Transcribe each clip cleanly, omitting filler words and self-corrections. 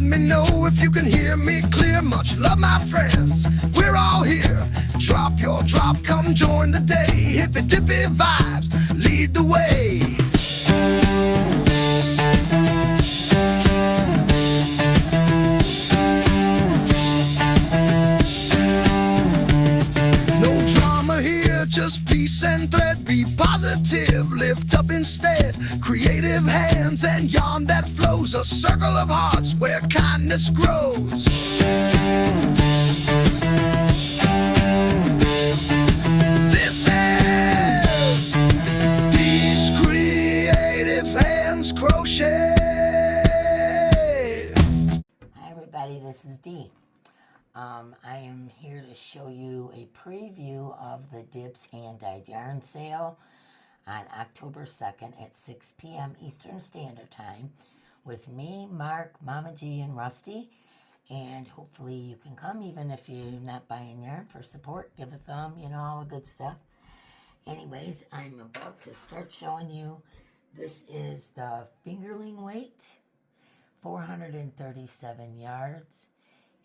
me know if you can hear me clear. Much love, my friends, we're all here. Drop your drop, come join the day. Hippy dippy vibes, lead the way. No drama here, just peace and thread. Be positive, lift up instead. Creative hands and yarn that flows. A circle of hearts where kindness grows. This is Dee's Creative Hands Crochet. Hi everybody, this is Dee. I am here to show you a preview of the Dibs hand-dyed yarn sale on October 2nd at 6 p.m. Eastern Standard Time with me, Mark, Mama G, and Rusty. And hopefully you can come even if you're not buying yarn for support. Give a thumb, you know, all the good stuff. Anyways, I'm about to start showing you. This is the fingerling weight, 437 yards.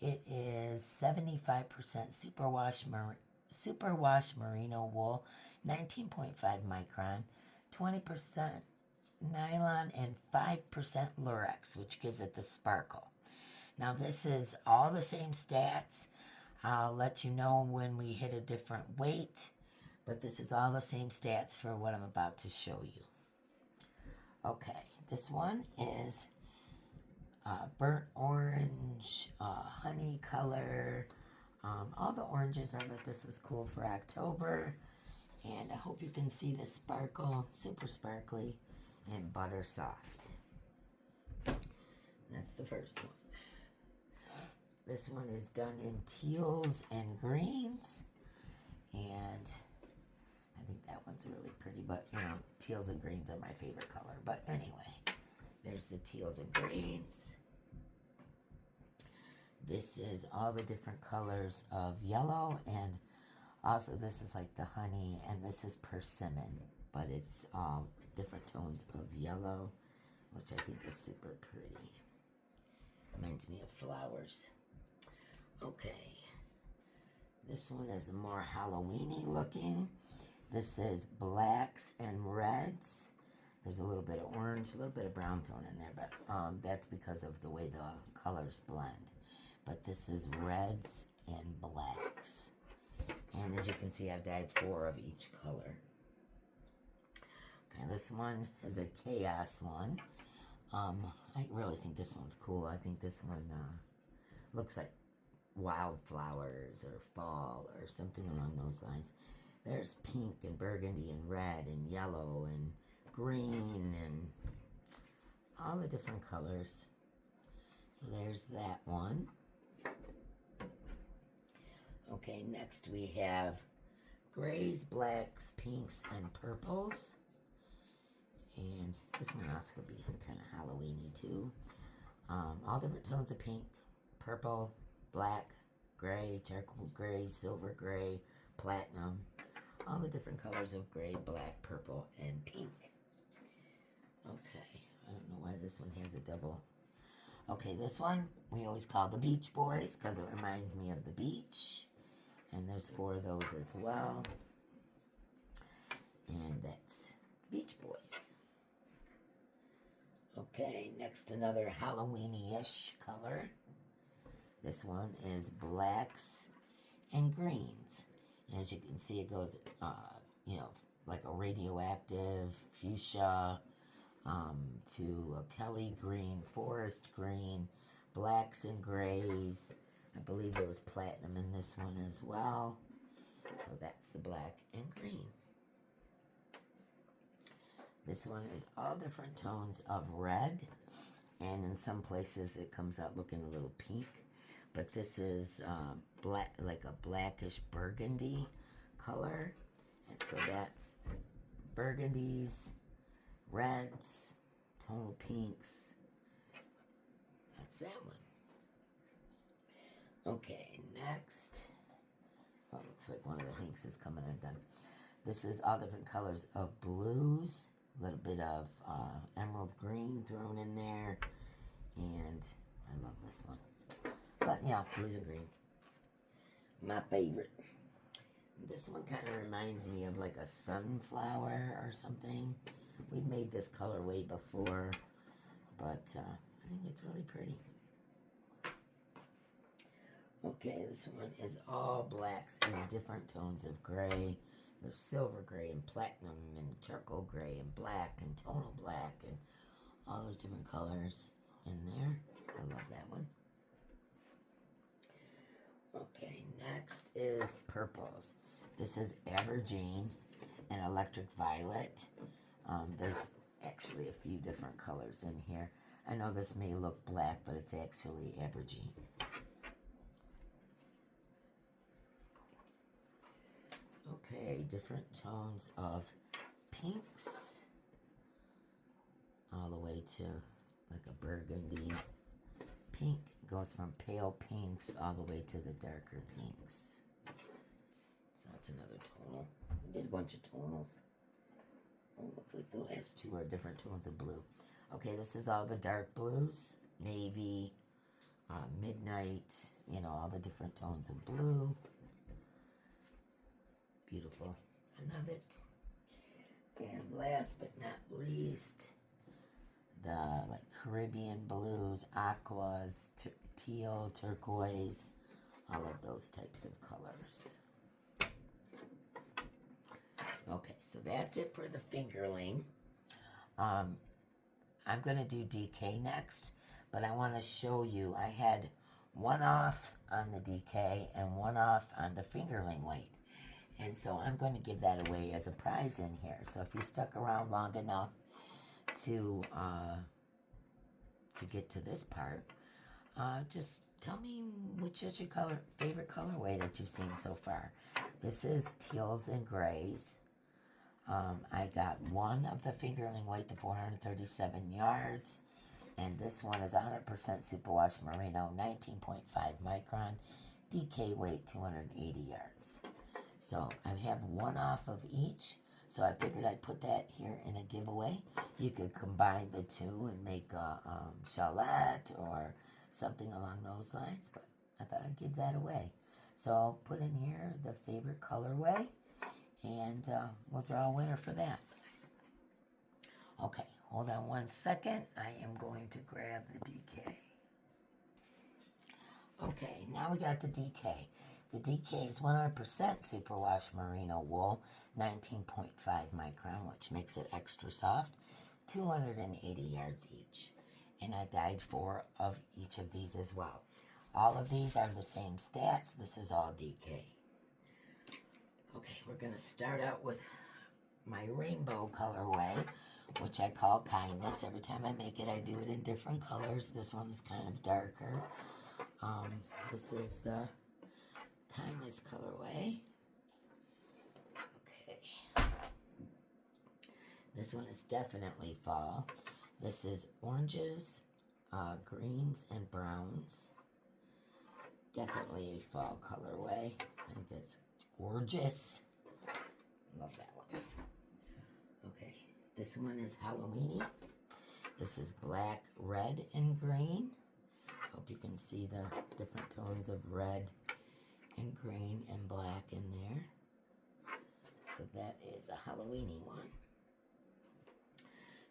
It is 75% superwash merino wool, 19.5 micron, 20% nylon, and 5% lurex, which gives it the sparkle. Now this is all the same stats. I'll let you know when we hit a different weight, but this is all the same stats for what I'm about to show you. Okay, this one is burnt orange, honey color, all the oranges. I thought this was cool for October, and I hope you can see the sparkle, super sparkly and butter soft. That's the first one. This one is done in teals and greens, and I think that one's really pretty, but you know, teals and greens are my favorite color. But anyway, there's the teals and greens. This is all the different colors of yellow, and also this is like the honey, and this is persimmon, but it's all different tones of yellow, which I think is super pretty. Reminds me of flowers. Okay, this one is more Halloween-y looking. This is blacks and reds. There's a little bit of orange, a little bit of brown thrown in there, but that's because of the way the colors blend. But this is reds and blacks. And as you can see, I've dyed 4 of each color. Okay, this one is a chaos one. I really think this one's cool. I think this one looks like wildflowers or fall or something along those lines. There's pink and burgundy and red and yellow and green and all the different colors. So there's that one. Okay, next we have grays, blacks, pinks, and purples. And this one also could be kind of Halloween-y too. All different tones of pink, purple, black, gray, charcoal gray, silver gray, platinum. All the different colors of gray, black, purple, and pink. Okay, I don't know why this one has a double. Okay, this one we always call the Beach Boys because it reminds me of the beach. And there's 4 of those as well. And that's Beach Boys. Okay, next another Halloween-ish color. This one is blacks and greens. And as you can see, it goes, you know, like a radioactive fuchsia to a Kelly green, forest green, blacks and grays. I believe there was platinum in this one as well. So that's the black and green. This one is all different tones of red. And in some places it comes out looking a little pink. But this is black, like a blackish burgundy color. And so that's burgundies, reds, tonal pinks. That's that one. Okay, next. Oh, looks like one of the hanks is coming undone. This is all different colors of blues, a little bit of emerald green thrown in there, and I love this one. But yeah, blues and greens. My favorite. This one kind of reminds me of like a sunflower or something. We've made this colorway before, but I think it's really pretty. Okay, this one is all blacks and different tones of gray. There's silver gray and platinum and charcoal gray and black and tonal black and all those different colors in there. I love that one. Okay, next is purples. This is Aubergine and Electric Violet. There's actually a few different colors in here. I know this may look black, but it's actually Aubergine. Okay, different tones of pinks, all the way to like a burgundy pink. It goes from pale pinks all the way to the darker pinks. So that's another tonal. We did a bunch of tonals. Oh, looks like the last two are different tones of blue. Okay, this is all the dark blues, navy, midnight, you know, all the different tones of blue. Beautiful. I love it. And last but not least, the like Caribbean blues, aquas, teal, turquoise, all of those types of colors. Okay, so that's it for the fingerling. I'm going to do DK next, but I want to show you, I had one off on the DK and one off on the fingerling weight. And so I'm going to give that away as a prize in here. So if you stuck around long enough to get to this part, just tell me which is your favorite colorway that you've seen so far. This is teals and grays. I got one of the fingerling weight, the 437 yards. And this one is 100% superwash merino, 19.5 micron, DK weight 280 yards. So I have one off of each, so I figured I'd put that here in a giveaway. You could combine the two and make a chalette or something along those lines, but I thought I'd give that away. So I'll put in here the favorite colorway, and we'll draw a winner for that. Okay, hold on one second. I am going to grab the DK. Okay, now we got the DK. The DK is 100% superwash merino wool, 19.5 micron, which makes it extra soft, 280 yards each. And I dyed 4 of each of these as well. All of these are the same stats. This is all DK. Okay, we're going to start out with my rainbow colorway, which I call Kindness. Every time I make it, I do it in different colors. This one is kind of darker. This is the Kindness colorway. Okay. This one is definitely fall. This is oranges, greens, and browns. Definitely a fall colorway. I think that's gorgeous. Love that one. Okay. This one is Halloweeny. This is black, red, and green. Hope you can see the different tones of red and green and black in there. So that is a Halloweeny one.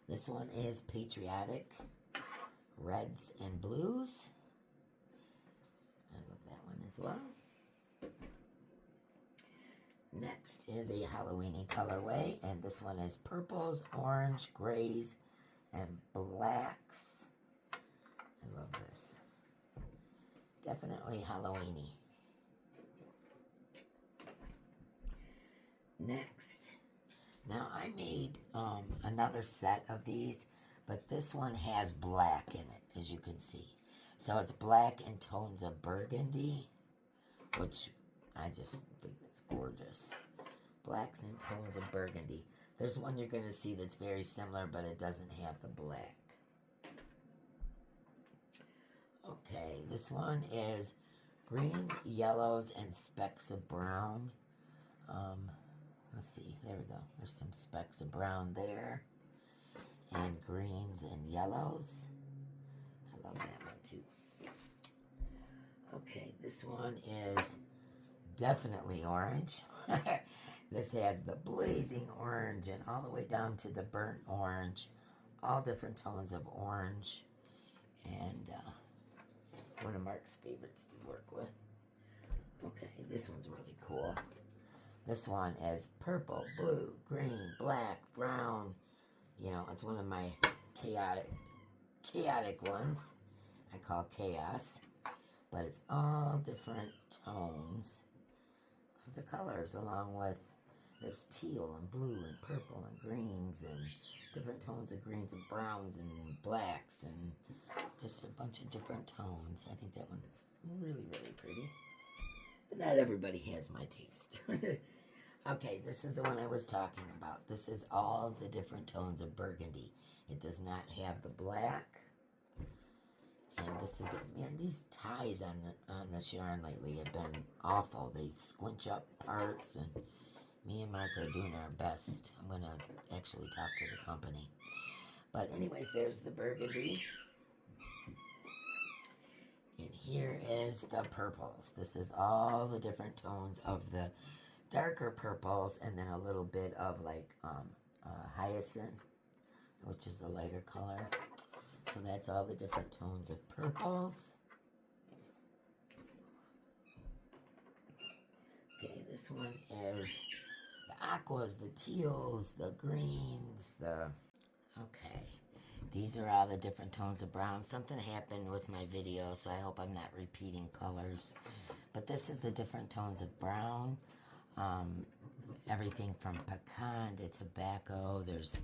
This one is patriotic, reds and blues. I love that one as well. Next is a Halloweeny colorway, and this one is purples, orange, grays, and blacks. I love this. Definitely Halloweeny. Next, now I made another set of these, but this one has black in it, as you can see. So it's black in tones of burgundy, which I just think that's gorgeous. Blacks in tones of burgundy. There's one you're going to see that's very similar, but it doesn't have the black. Okay, this one is greens, yellows, and specks of brown. Let's see, there we go. There's some specks of brown there. And greens and yellows. I love that one too. Okay, this one is definitely orange. This has the blazing orange and all the way down to the burnt orange. All different tones of orange. And one of Mark's favorites to work with. Okay, this one's really cool. This one is purple, blue, green, black, brown. You know, it's one of my chaotic ones. I call chaos. But it's all different tones of the colors, along with there's teal and blue and purple and greens and different tones of greens and browns and blacks and just a bunch of different tones. I think that one is really, really pretty. But not everybody has my taste. Okay, this is the one I was talking about. This is all the different tones of burgundy. It does not have the black. And this is it. Man, these ties on this yarn lately have been awful. They squinch up parts, and me and Mark are doing our best. I'm going to actually talk to the company. But anyways, there's the burgundy. And here is the purples. This is all the different tones of the darker purples, and then a little bit of like hyacinth, which is the lighter color. So that's all the different tones of purples. Okay, this one is the aquas, the teals, the greens, okay. These are all the different tones of brown. Something happened with my video, so I hope I'm not repeating colors. But this is the different tones of brown. Everything from pecan to tobacco. There's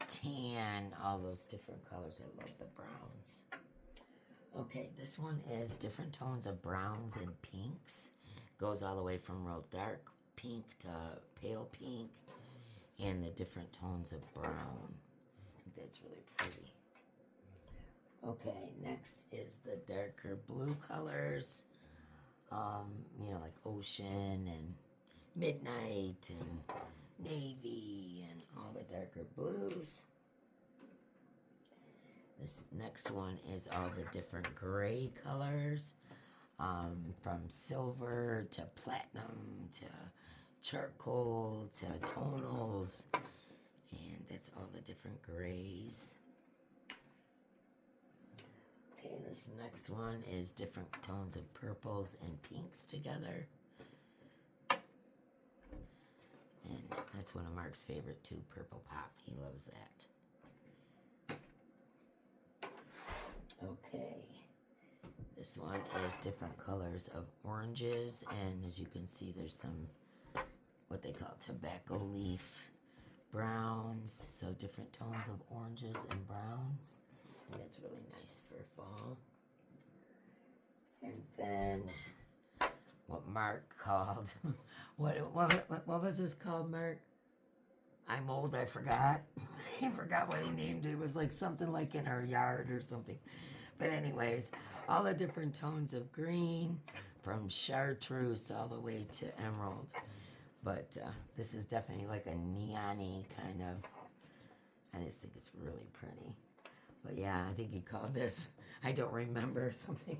tan, all those different colors. I love the browns. Okay, this one is different tones of browns and pinks. Goes all the way from real dark pink to pale pink, and the different tones of brown. I think that's really pretty. Okay, next is the darker blue colors. You know, like ocean and midnight and navy and all the darker blues. This next one is all the different gray colors, from silver to platinum to charcoal to tonals, and that's all the different grays. Okay, this next one is different tones of purples and pinks together. And that's one of Mark's favorite too, Purple Pop. He loves that. Okay. This one is different colors of oranges. And as you can see, there's some, what they call tobacco leaf browns. So different tones of oranges and browns. And that's really nice for fall. And then what Mark called, what was this called, Mark? I'm old, I forgot. I forgot what he named it. It was like something like in our yard or something. But anyways, all the different tones of green, from chartreuse all the way to emerald. But this is definitely like a neon-y kind of, I just think it's really pretty. But yeah, I think he called this, I don't remember, something.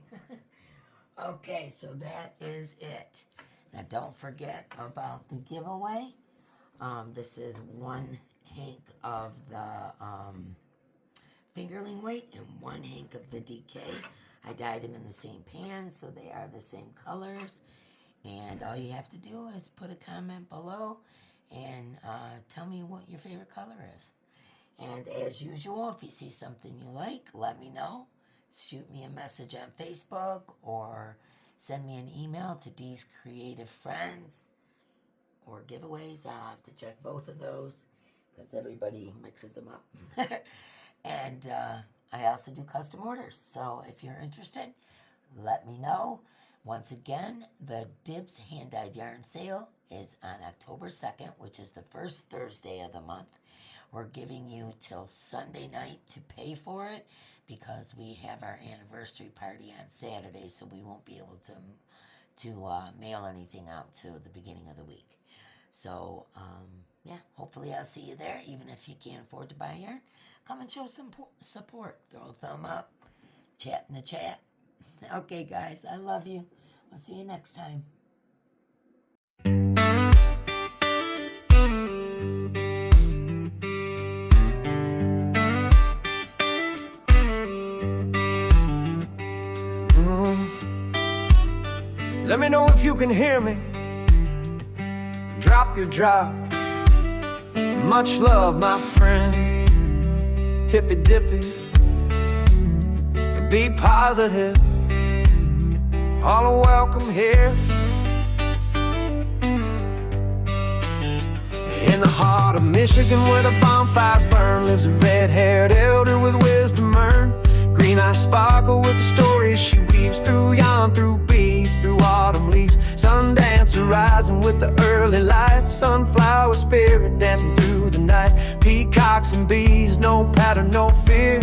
Okay, so that is it. Now don't forget about the giveaway. This is one hank of the fingerling weight and one hank of the DK. I dyed them in the same pan, so they are the same colors. And all you have to do is put a comment below and tell me what your favorite color is. And as usual, if you see something you like, let me know. Shoot me a message on Facebook or send me an email to deescreativefriends or giveaways. I'll have to check both of those because everybody mixes them up. And I also do custom orders. So if you're interested, let me know. Once again, the Dibs hand-dyed yarn sale is on October 2nd, which is the first Thursday of the month. We're giving you till Sunday night to pay for it because we have our anniversary party on Saturday, so we won't be able to mail anything out to the beginning of the week. So, yeah, hopefully I'll see you there, even if you can't afford to buy yarn. Come and show some support. Throw a thumb up, chat in the chat. Okay, guys, I love you. I'll see you next time. Let me know if you can hear me. Drop your drop. Much love, my friend. Hippy dippy. Be positive. All are welcome here. In the heart of Michigan, where the bonfires burn, lives a red-haired elder with wisdom earned. Green eyes sparkle with the stories she weaves through yarn, through beads, through autumn leaves. Sundancer rising with the early light, sunflower spirit dancing through the night. Peacocks and bees, no pattern, no fear.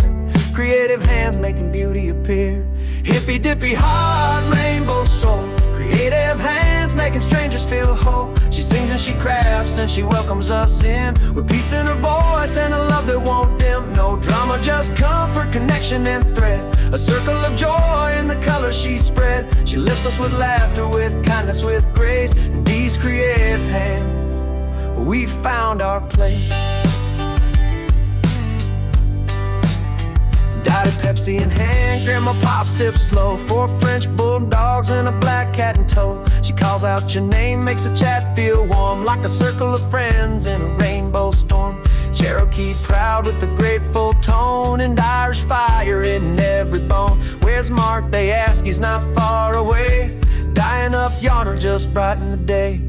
Creative hands making beauty appear. Hippy dippy heart, rainbow soul. Creative hands making strangers feel whole. She sings and she crafts and she welcomes us in, with peace in her voice and a love that won't dim. No drama, just comfort, connection and thread. A circle of joy in the colors she spread. She lifts us with laughter, with kindness, with grace. And these creative hands, we found our place. Daddy Pepsi in hand, Grandma Pop sips slow. 4 French Bulldogs and a black cat in tow. She calls out your name, makes a chat feel warm, like a circle of friends in a rainbow storm. Cherokee proud with the grateful tone, and Irish fire in every bone. Where's Mark, they ask, he's not far away, dyeing up yarn or just brighten the day.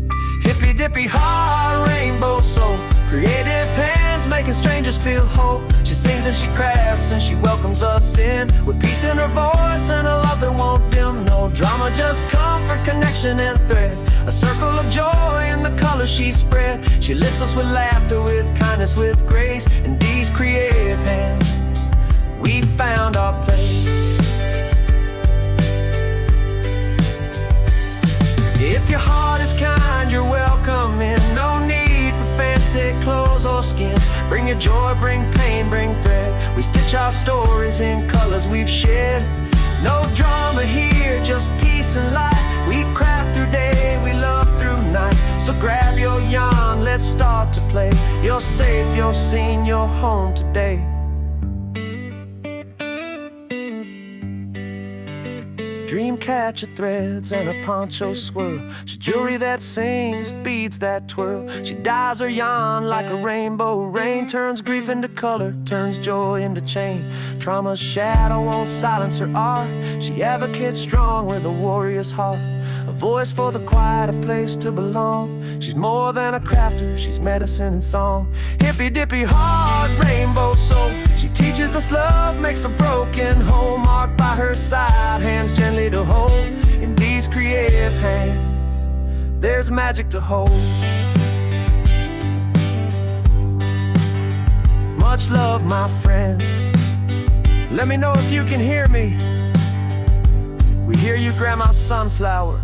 Hippy dippy heart, rainbow soul. Creative hands making strangers feel whole. She sings and she crafts and she welcomes us in, with peace in her voice and a love that won't dim. No drama, just comfort, connection and thread. A circle of joy in the colors she spread. She lifts us with laughter, with kindness, with grace. In these creative hands, we found our place. If your heart is kind, you're welcome in. No need for fancy clothes or skin. Bring your joy, bring pain, bring thread. We stitch our stories in colors we've shared. No drama here, just peace and light. We craft through day, we love through night. So grab your yarn, let's start to play. You're safe, you're seen, you're home today. Dream catcher threads and a poncho swirl. She jewelry that sings, beads that twirl. She dyes her yarn like a rainbow rain. Turns grief into color, turns joy into chain. Trauma's shadow won't silence her art. She advocates strong with a warrior's heart. A voice for the quiet, a place to belong. She's more than a crafter, she's medicine and song. Hippy dippy heart, rainbow soul. She teaches us love, makes a broken whole. Marked by her side, hands gently to hold. In these creative hands, there's magic to hold. Much love, my friend. Let me know if you can hear me. We hear you, Grandma Sunflower.